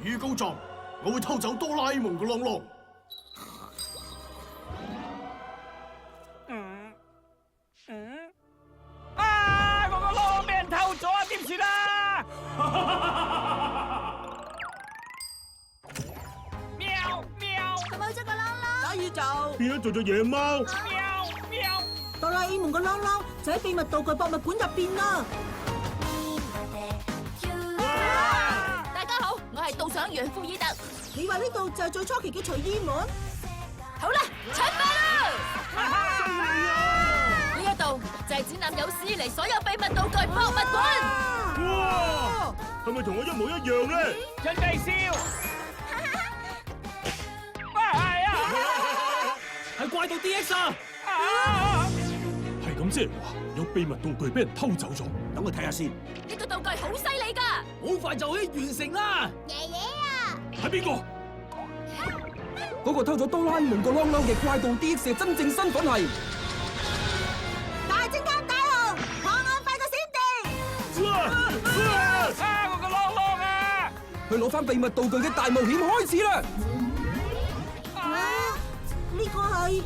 預告狀，我會偷走哆啦 A 夢個啷啷。我個啷俾人偷咗啊！點算啊？喵喵！佢冇咗個啷啷，所以就變咗做隻野貓。喵喵！哆啦 A 夢個啷啷就喺秘密道具博物館入邊啦。大家好，我係導賞員庫爾特。你話呢度就係最初期嘅隨意門？好啦，出發啦！呢一度就係展覽有史以嚟所有秘密道具博物館。哇！係咪同我一模一樣咧？準備笑！係怪盜 DX 啊！係咁即係話有秘密道具俾人偷走咗。等我睇下先，呢個道具好犀利㗎！好快就可以完成啦！爺爺啊！係邊個？嗰個偷咗哆啦 A 夢個啷啷嘅怪盜 DX 嘅真正身份係大偵探大雄，破案快過閃電！我個啷啷啊！去攞翻秘密道具嘅大冒險開始啦！呢個係